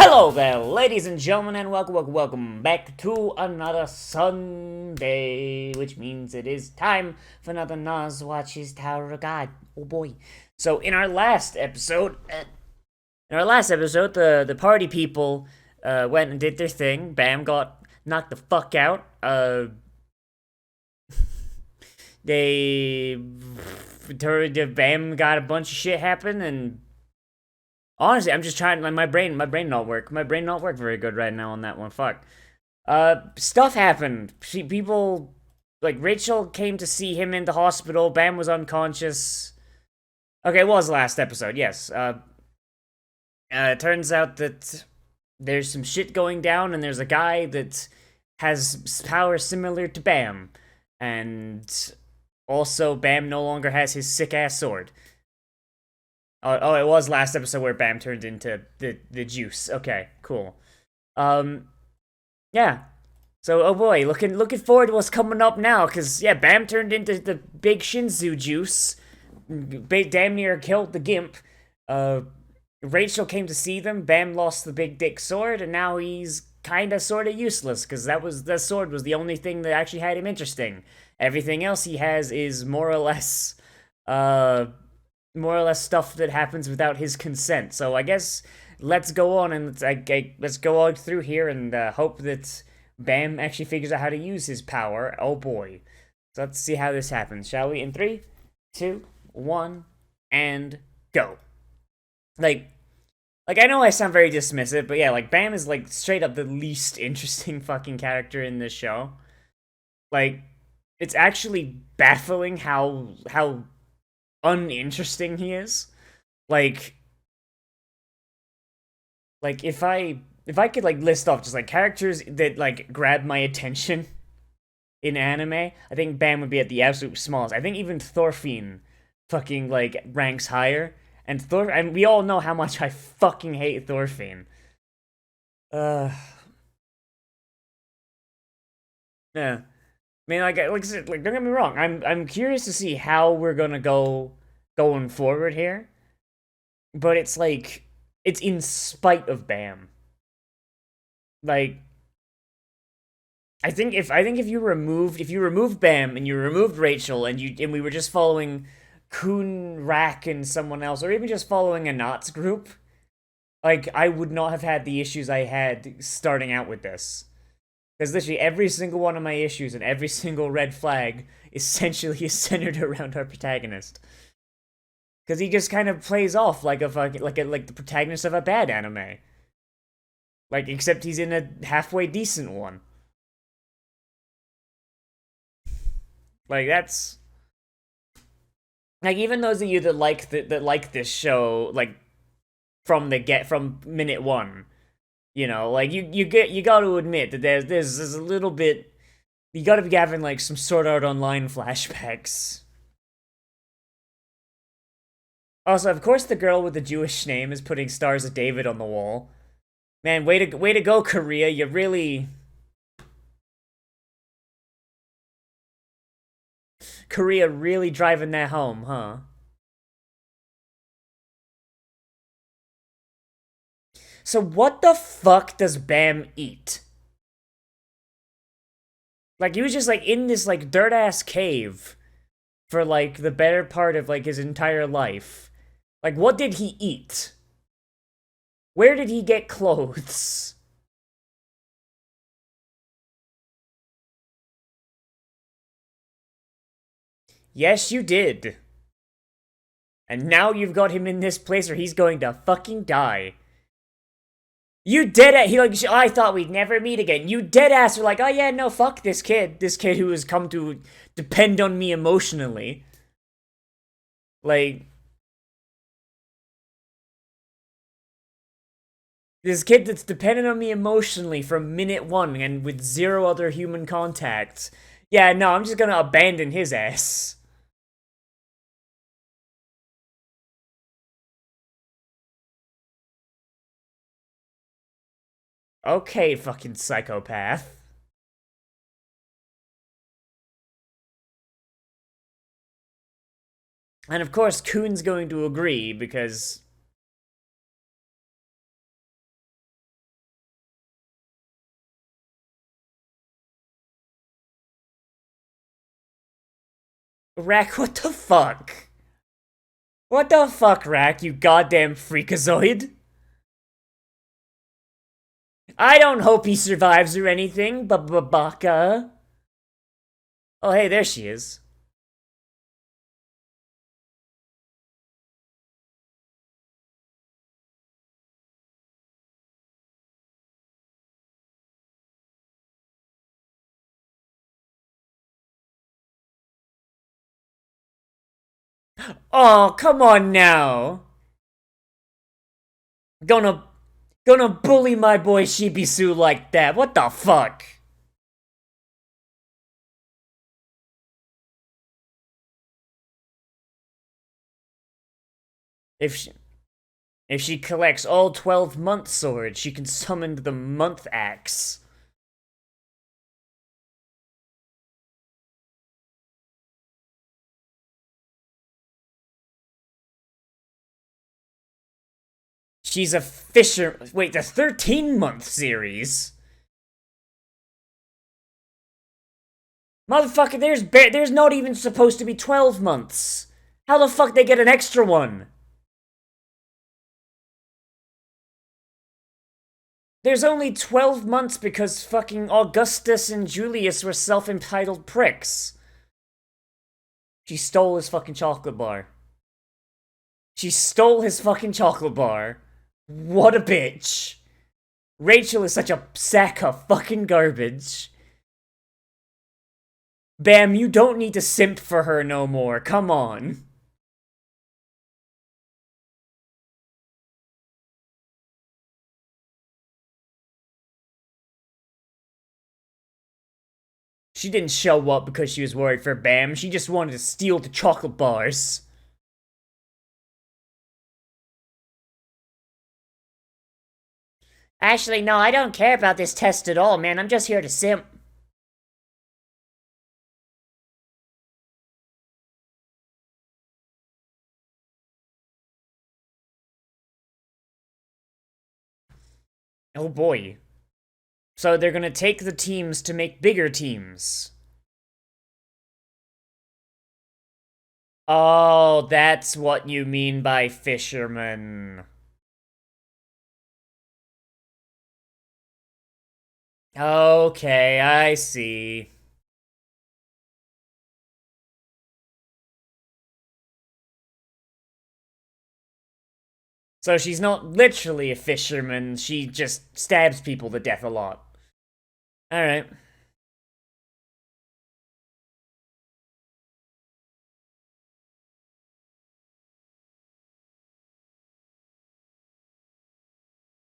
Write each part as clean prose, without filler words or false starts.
Hello there, ladies and gentlemen, and welcome back to another Sunday, which means it is time for another Nozz Watches Tower of God. Oh boy! So in our last episode, the party people went and did their thing. Bam got knocked the fuck out. They Bam got a bunch of shit happen and. Honestly, I'm just trying. My brain not work. My brain not work very good right now on that one. Fuck. Stuff happened. People like Rachel came to see him in the hospital. Bam was unconscious. Okay, it was last episode. Yes. It turns out that there's some shit going down, and there's a guy that has powers similar to Bam, and also Bam no longer has his sick ass sword. Oh, it was last episode where Bam turned into the juice. Okay, cool. Yeah. So, oh boy, looking forward to what's coming up now, cause yeah, Bam turned into the big Shinzu juice, damn near killed the Gimp. Rachel came to see them. Bam lost the big dick sword, and now he's kinda sorta useless, cause the sword was the only thing that actually had him interesting. Everything else he has is more or less stuff that happens without his consent. So I guess let's go on and let's go on through here and hope that Bam actually figures out how to use his power. Oh boy. So let's see how this happens, shall we? In 3, 2, 1, and go. Like I know I sound very dismissive, but yeah, like Bam is like straight up the least interesting fucking character in this show. Like it's actually baffling how uninteresting he is. Like if I could like list off just like characters that like grab my attention in anime, I think Bam would be at the absolute smallest. I think even Thorfinn fucking like ranks higher. And we all know how much I fucking hate Thorfinn. Uh yeah. I mean, like I said, like don't get me wrong. I'm curious to see how we're gonna go going forward here, but it's like it's in spite of Bam. Like I think if you removed Bam and you removed Rachel and we were just following Kun, Rak, and someone else, or even just following a Knots group, like I would not have had the issues I had starting out with this. Because literally every single one of my issues and every single red flag essentially is centered around our protagonist. Because he just kind of plays off like like the protagonist of a bad anime. Like except he's in a halfway decent one. Like that's like even those of you that like this show like from minute one, you know, like you got to admit that there's a little bit you got to be having like some Sword Art Online flashbacks. Also, of course, the girl with the Jewish name is putting stars of David on the wall. Man, way to go, Korea! You really Korea really driving that home, huh? So what the fuck does Bam eat? Like he was just like in this like dirt ass cave for like the better part of like his entire life. Like what did he eat? Where did he get clothes? Yes, you did. And now you've got him in this place where he's going to fucking die. You dead ass. He like, oh, I thought we'd never meet again. You dead ass were like, oh yeah, no, fuck this kid. This kid who has come to depend on me emotionally. Like, this kid that's dependent on me emotionally from minute one and with zero other human contacts. Yeah, no, I'm just gonna abandon his ass. Okay, fucking psychopath. And of course, Kuhn's going to agree because Rack, what the fuck? What the fuck, Rack, you goddamn freakazoid? I don't hope he survives or anything, Baka. Oh, hey, there she is. Oh, come on now. Gonna bully my boy Shibisu like that. What the fuck? If she collects all 12 month swords, she can summon the month axe. She's a fisher. Wait, the 13-month series? Motherfucker, there's not even supposed to be 12 months. How the fuck they get an extra one? There's only 12 months because fucking Augustus and Julius were self-entitled pricks. She stole his fucking chocolate bar. She stole his fucking chocolate bar. What a bitch. Rachel is such a sack of fucking garbage. Bam, you don't need to simp for her no more. Come on. She didn't show up because she was worried for Bam. She just wanted to steal the chocolate bars. Actually, no, I don't care about this test at all, man. I'm just here to simp. Oh boy. So they're gonna take the teams to make bigger teams. Oh, that's what you mean by fisherman. Okay, I see. So she's not literally a fisherman, she just stabs people to death a lot. Alright.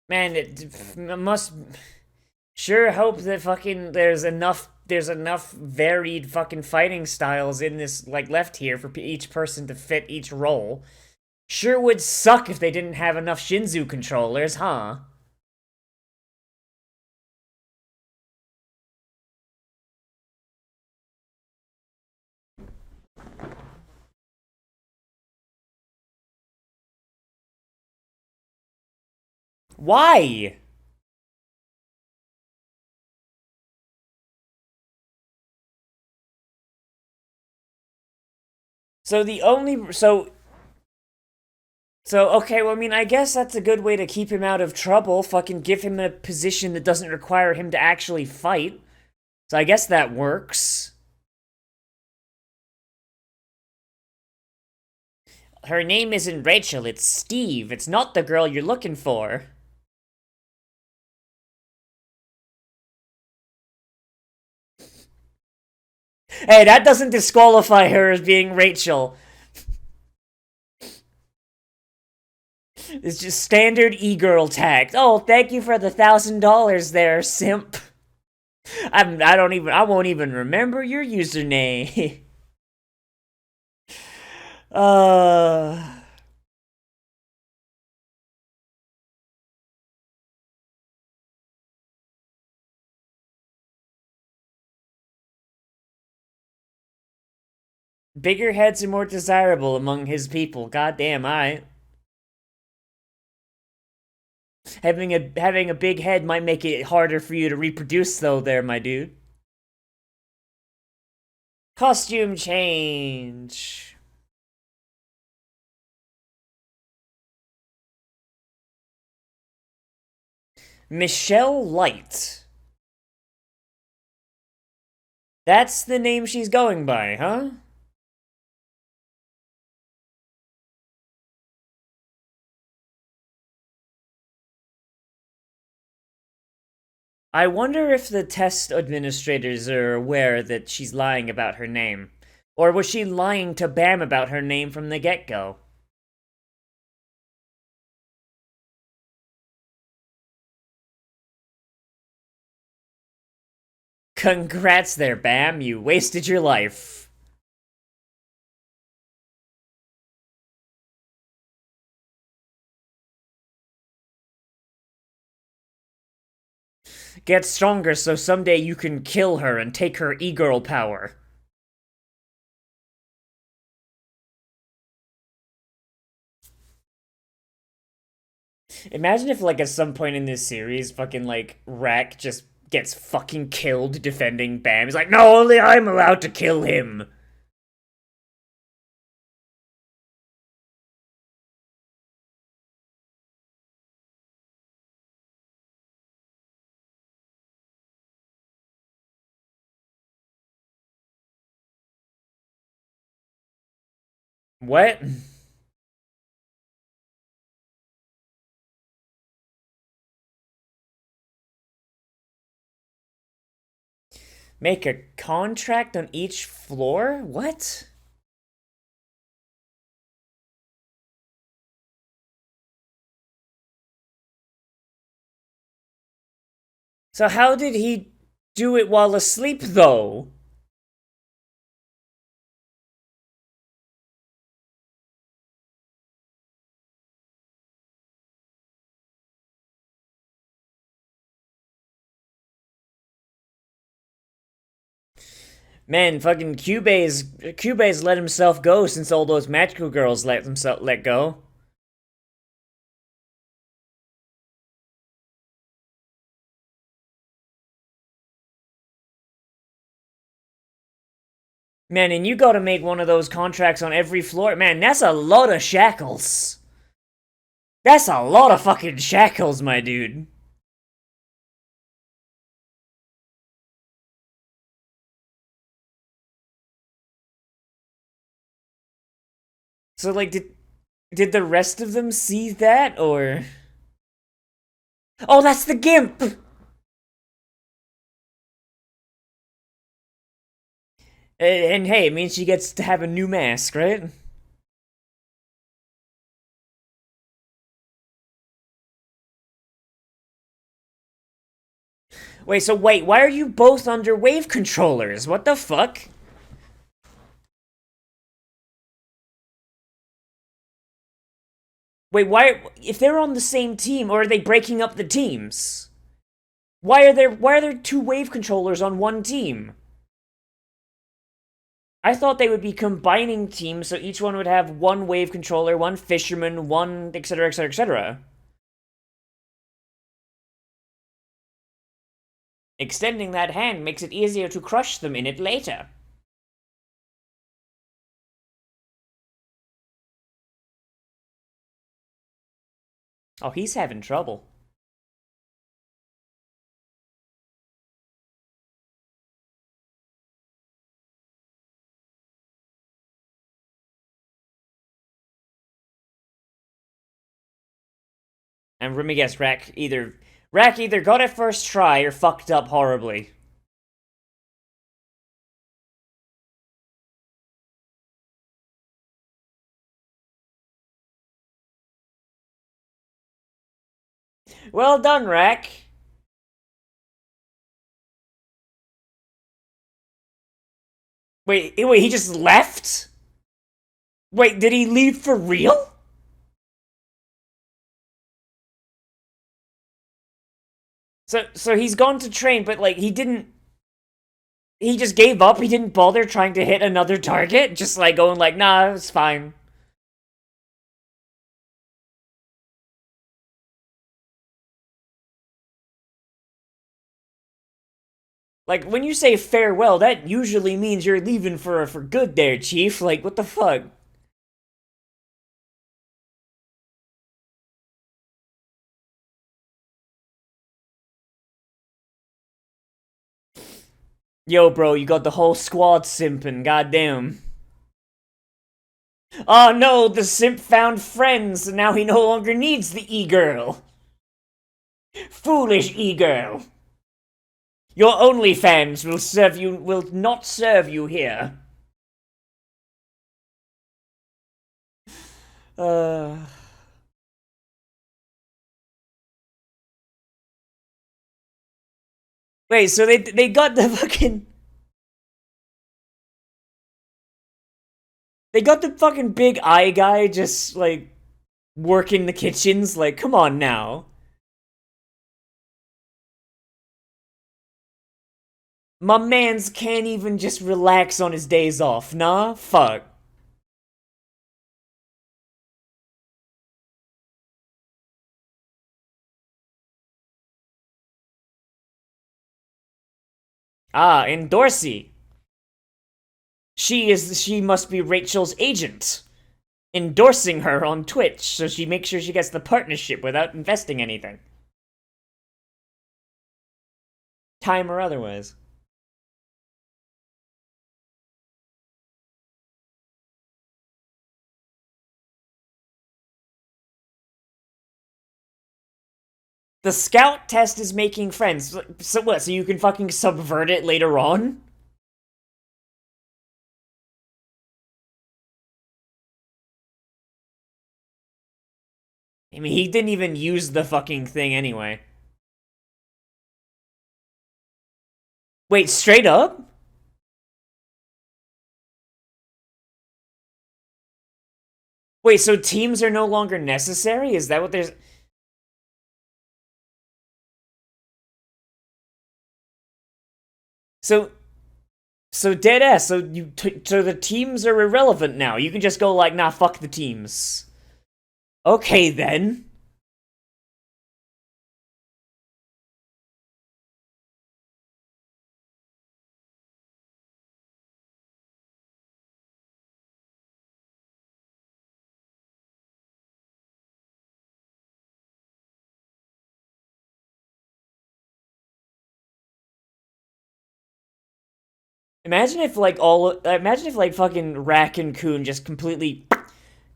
Man, it must sure hope that fucking there's enough varied fucking fighting styles in this like left here for each person to fit each role. Sure would suck if they didn't have enough Shinzu controllers, huh? Why? So the only okay, well I mean I guess that's a good way to keep him out of trouble. Fucking give him a position that doesn't require him to actually fight. So I guess that works. Her name isn't Rachel, it's Steve. It's not the girl you're looking for. Hey, that doesn't disqualify her as being Rachel. It's just standard e-girl tact. Oh, thank you for the $1,000 there, simp. I won't even remember your username. uh... Bigger heads are more desirable among his people. Goddamn, alright. Having a big head might make it harder for you to reproduce, though. There, my dude. Costume change. Michelle Light. That's the name she's going by, huh? I wonder if the test administrators are aware that she's lying about her name. Or was she lying to Bam about her name from the get-go? Congrats there, Bam. You wasted your life. Get stronger so someday you can kill her and take her e-girl power. Imagine if, like, at some point in this series, fucking, like, Rack just gets fucking killed defending Bam. He's like, no, only I'm allowed to kill him. What? Make a contract on each floor? What? So how did he do it while asleep, though? Man, fucking Cube's let himself go since all those magical girls let go. Man, and you gotta make one of those contracts on every floor. Man, that's a lot of shackles. That's a lot of fucking shackles, my dude. So, like, did the rest of them see that, or? Oh, that's the gimp! And hey, it means she gets to have a new mask, right? Wait, why are you both under wave controllers? What the fuck? Wait, why? If they're on the same team, or are they breaking up the teams? Why are there two wave controllers on one team? I thought they would be combining teams so each one would have one wave controller, one fisherman, one etc etc etc. Extending that hand makes it easier to crush them in it later. Oh, he's having trouble. And let me guess, Rack either got it first try or fucked up horribly. Well done, Rack. Wait, he just left? Wait, did he leave for real? So he's gone to train, but like he didn't. He just gave up. He didn't bother trying to hit another target. Just like going like, nah, it's fine. Like, when you say farewell, that usually means you're leaving for good there, Chief. Like, what the fuck? Yo, bro, you got the whole squad simping, goddamn. Oh no, the simp found friends, and now he no longer needs the e-girl. Foolish e-girl. Your OnlyFans will not serve you here. Uh... Wait, so they got the fucking... They got the fucking big eye guy just, like, working the kitchens? Like, come on now. My mans can't even just relax on his days off, nah? Fuck. Ah, and Dorsey. She must be Rachel's agent. Endorsing her on Twitch, so she makes sure she gets the partnership without investing anything. Time or otherwise. The scout test is making friends. So what, so you can fucking subvert it later on? I mean, he didn't even use the fucking thing anyway. Wait, straight up? Wait, so teams are no longer necessary? Is that what there's... So, so dead ass. So the teams are irrelevant now. You can just go like, nah, fuck the teams. Okay then. Imagine if like fucking Rack and Coon just completely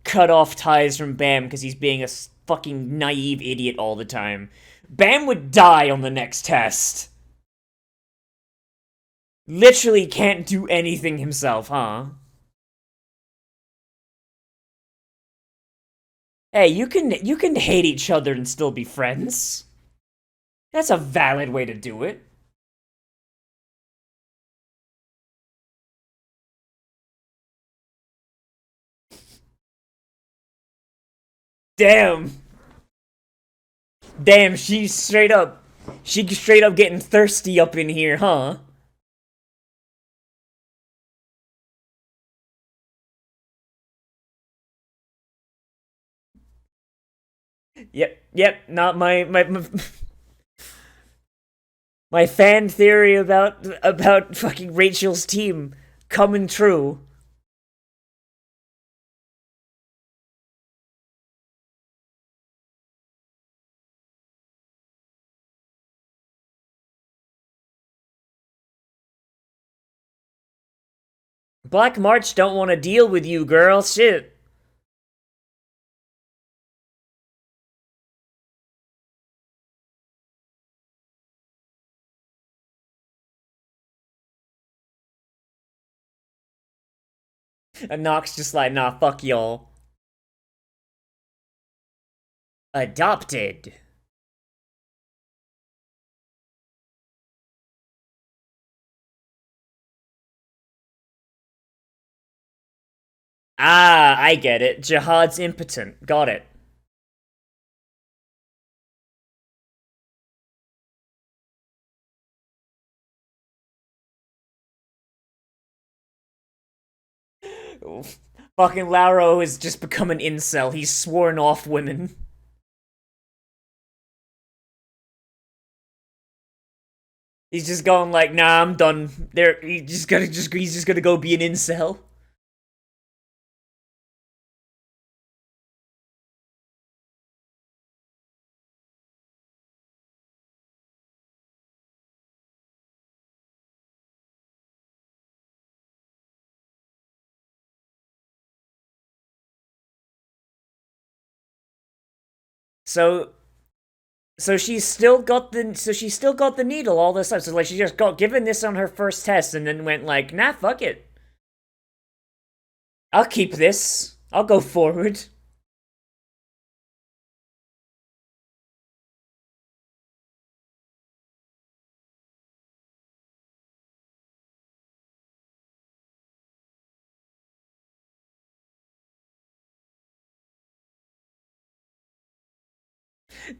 cut off ties from Bam because he's being a fucking naive idiot all the time. Bam would die on the next test. Literally can't do anything himself, huh? Hey, you can hate each other and still be friends. That's a valid way to do it. Damn. Damn, she's straight up getting thirsty up in here, huh? Yep, not my fan theory about fucking Rachel's team coming true. Black March don't want to deal with you, girl. Shit. And Nox just like, nah, fuck y'all. Adopted. Ah, I get it. Jihad's impotent. Got it. Fucking Lauro has just become an incel. He's sworn off women. He's just going like, nah, I'm done. There, he's just gonna go be an incel. So, so she's still got the needle all this time. So like, she just got given this on her first test, and then went like, nah, fuck it. I'll keep this. I'll go forward.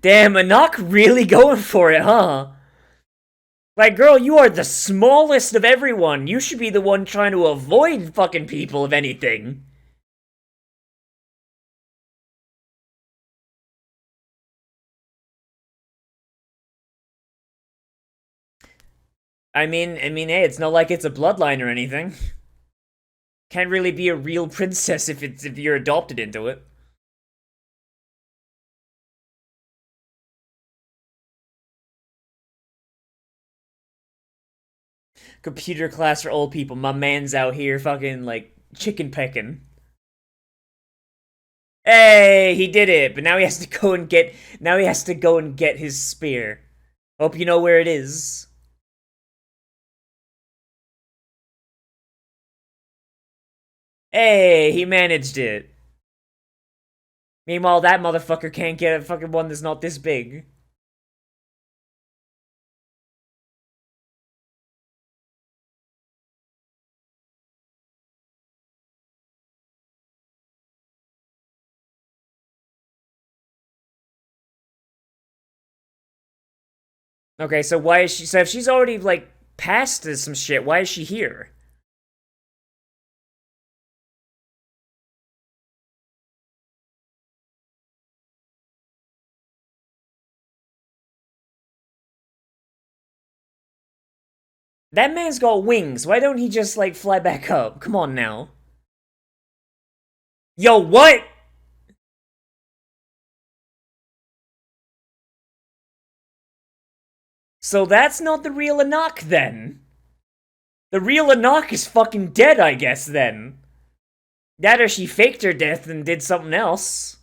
Damn, Anak really going for it, huh? Like, girl, you are the smallest of everyone. You should be the one trying to avoid fucking people, if anything. Hey, it's not like it's a bloodline or anything. Can't really be a real princess if you're adopted into it. Computer class for old people. My man's out here fucking like chicken pecking. Hey, he did it, but now he has to go and get his spear. Hope you know where it is. Hey, he managed it. Meanwhile, that motherfucker can't get a fucking one that's not this big. Okay, so why is she? So if she's already like past some shit, why is she here? That man's got wings. Why don't he just like fly back up? Come on now. Yo, what? So that's not the real Anak then. The real Anak is fucking dead, I guess then. That or she faked her death and did something else.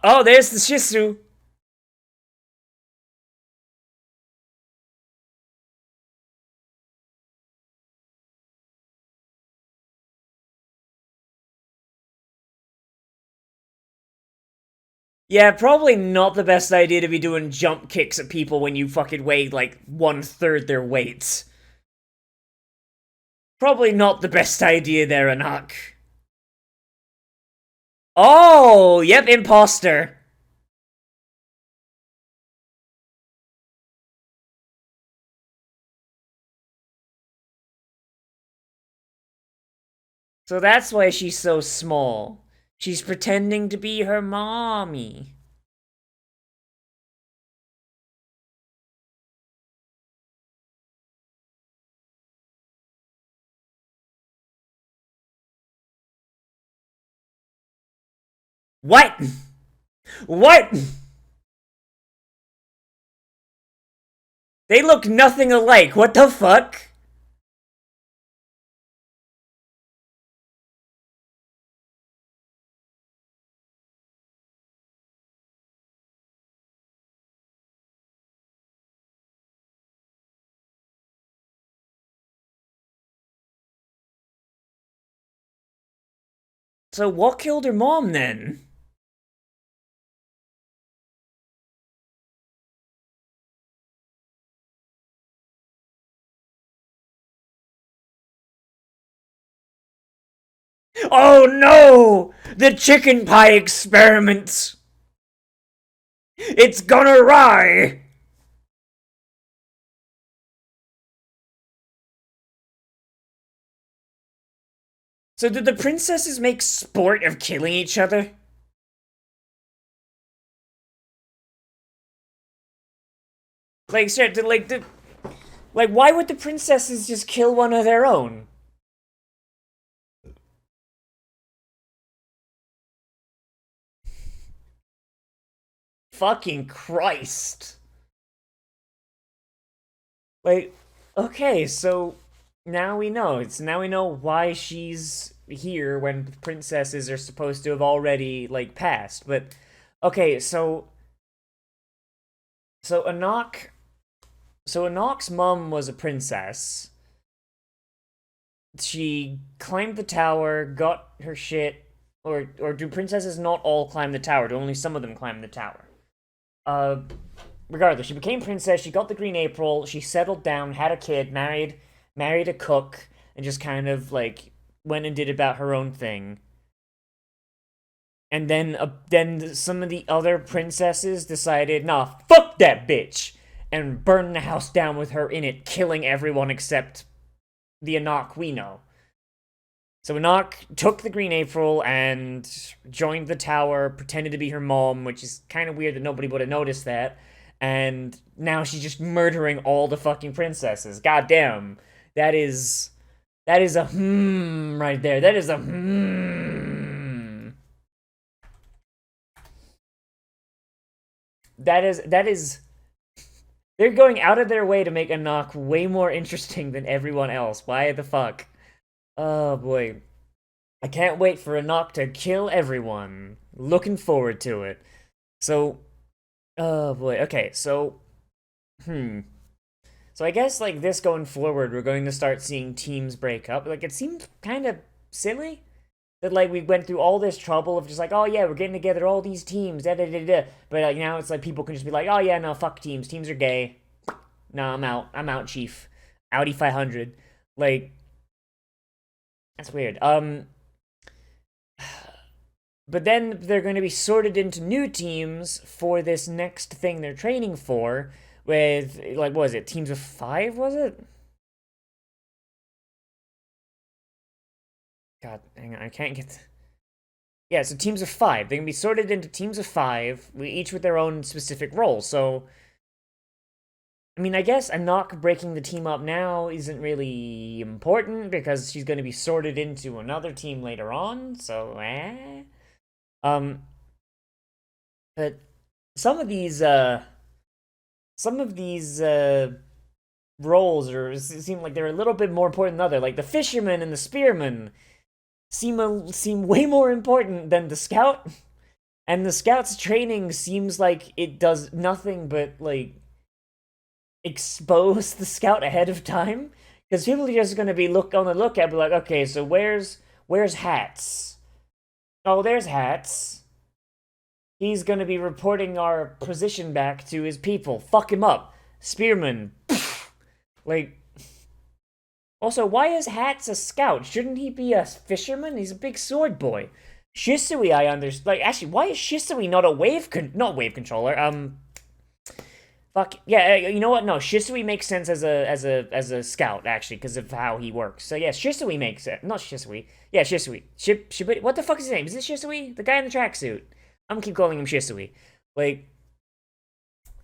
Oh, there's the Shisu. Yeah, probably not the best idea to be doing jump kicks at people when you fucking weigh like 1/3 their weight. Probably not the best idea there, Anak. Oh, yep, imposter. So that's why she's so small. She's pretending to be her mommy. What? What? They look nothing alike. What the fuck? So what killed her mom then? Oh no! The chicken pie experiment! It's gonna rye! So did the princesses make sport of killing each other? Like, sure, like, why would the princesses just kill one of their own? Fucking Christ. Like, okay, so now we know. Now we know why she's here when princesses are supposed to have already, like, passed. But, okay, so Anak, so Anak's mom was a princess. She climbed the tower, got her shit, or do princesses not all climb the tower? Do only some of them climb the tower? Uh, Regardless, she became princess. She got the Green April. She settled down, had a kid, married a cook, and just kind of like went and did about her own thing. And then some of the other princesses decided, nah, fuck that bitch, and burned the house down with her in it, killing everyone except the Anak we know. So Anak took the Green April and joined the tower, pretended to be her mom, which is kind of weird that nobody would have noticed that. And now she's just murdering all the fucking princesses. God damn. That is a right there. That is a that is they're going out of their way to make Anak way more interesting than everyone else. Why the fuck? Oh boy. I can't wait for Anak to kill everyone. Looking forward to it. So, oh boy. Okay, so, So I guess like this going forward, we're going to start seeing teams break up. Like it seemed kind of silly that like we went through all this trouble of just like, oh yeah, we're getting together all these teams, da da da da. But like now it's like people can just be like, oh yeah, no, fuck teams. Teams are gay. No, I'm out. I'm out, chief. Audi 500. Like that's weird. But then they're going to be sorted into new teams for this next thing they're training for. With like, what was it? Teams of 5? Was it? God, hang on, I can't get. Yeah, so teams of 5. They can be sorted into teams of 5, each with their own specific role. So, I mean, I guess Anak breaking the team up now isn't really important because she's going to be sorted into another team later on. So, um, but some of these, some of these roles seem like they're a little bit more important than other. Like the fisherman and the spearman seem way more important than the scout. And the scout's training seems like it does nothing but like expose the scout ahead of time. Because people are just gonna be on the lookout, be like, okay, so where's Hats? Oh, there's Hats. He's gonna be reporting our position back to his people. Fuck him up. Spearman. Like, also, why is Hats a scout? Shouldn't he be a fisherman? He's a big sword boy. Shisui, I understand. Like, actually, why is Shisui not a not wave controller? Fuck yeah. You know what? No, Shisui makes sense as a scout actually because of how he works. So yeah, Shisui makes it. Not Shisui. Yeah, Shisui. What the fuck is his name? Is it Shisui? The guy in the tracksuit. I'm gonna keep calling him Shisui. Like,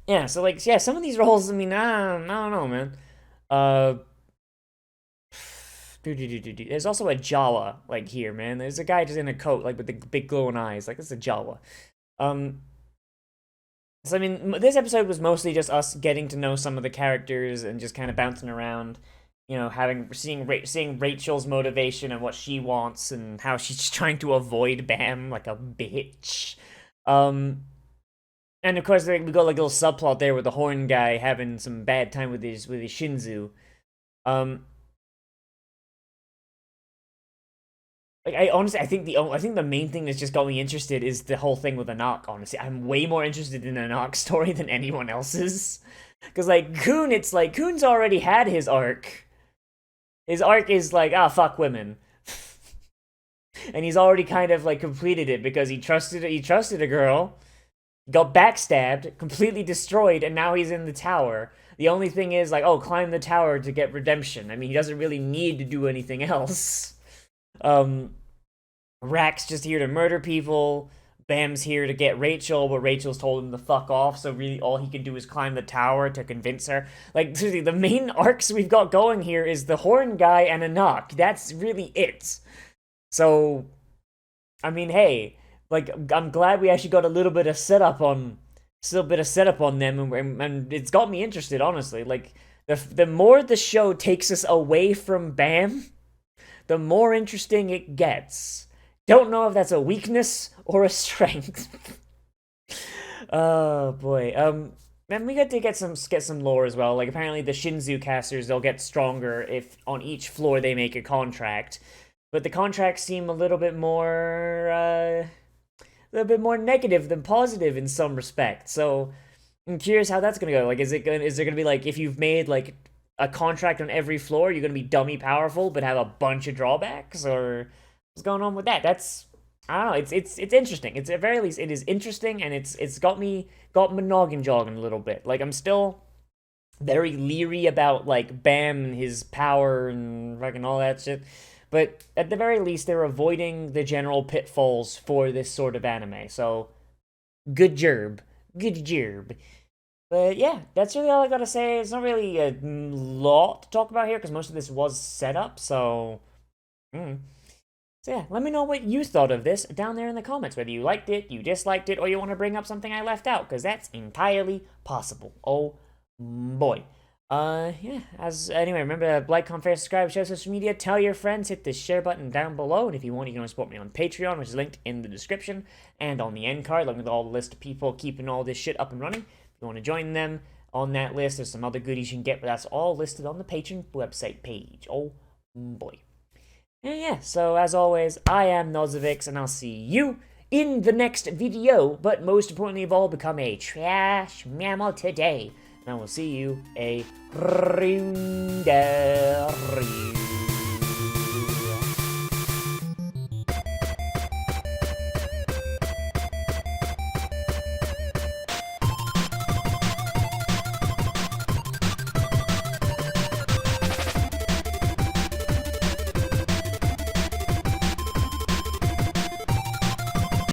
yeah. So like, yeah. Some of these roles, I mean, I don't know, man. Uh, There's also a Jawa like here, man. There's a guy just in a coat like with the big glowing eyes. Like this is a Jawa. Um, so I mean, this episode was mostly just us getting to know some of the characters and just kind of bouncing around. You know, seeing Rachel's motivation and what she wants and how she's trying to avoid Bam like a bitch. Um, and of course, we got like a little subplot there with the horn guy having some bad time with his Shinzu. Um, Like I honestly, I think the main thing that's just got me interested is the whole thing with Anak. Honestly, I'm way more interested in Anak's story than anyone else's. Because like Kun, it's like Kun's already had his arc. His arc is like fuck women, and he's already kind of like completed it because he trusted a girl, got backstabbed, completely destroyed, and now he's in the tower. The only thing is, like, oh, climb the tower to get redemption. I mean, he doesn't really need to do anything else. Rack's just here to murder people. Bam's here to get Rachel, but Rachel's told him to fuck off, so really all he can do is climb the tower to convince her. Like, seriously, the main arcs we've got going here is the Horn guy and Anak. That's really it. So, I mean, hey, like, I'm glad we actually got a little bit of setup on them, and it's got me interested, honestly. Like, the more the show takes us away from Bam, the more interesting it gets. Don't know if that's a weakness or a strength. Oh boy. And we got to get some lore as well. Like, apparently the Shinzu casters, they'll get stronger if on each floor they make a contract. But the contracts seem a little bit more negative than positive in some respects. So I'm curious how that's gonna go. Like, is there gonna be like, if you've made like a contract on every floor, you're gonna be dummy powerful but have a bunch of drawbacks, or what's going on with that? That's, I don't know. It's interesting. It's at very least it is interesting, and it's got my noggin jogging a little bit. Like, I'm still very leery about like Bam and his power and fucking all that shit. But at the very least, they're avoiding the general pitfalls for this sort of anime. So, good job. Good job. But yeah, that's really all I gotta say. It's not really a lot to talk about here, because most of this was set up, so... So yeah, let me know what you thought of this down there in the comments. Whether you liked it, you disliked it, or you want to bring up something I left out, because that's entirely possible. Oh boy. Yeah, anyway, remember to like, comment, favorite, subscribe, share social media, tell your friends, hit the share button down below, and if you want, you can support me on Patreon, which is linked in the description, and on the end card, along with all the list of people keeping all this shit up and running. If you want to join them on that list, there's some other goodies you can get, but that's all listed on the Patreon website page. Oh boy. And yeah, so as always, I am Nozz, and I'll see you in the next video, but most importantly of all, become a trash mammal today. And I will see you a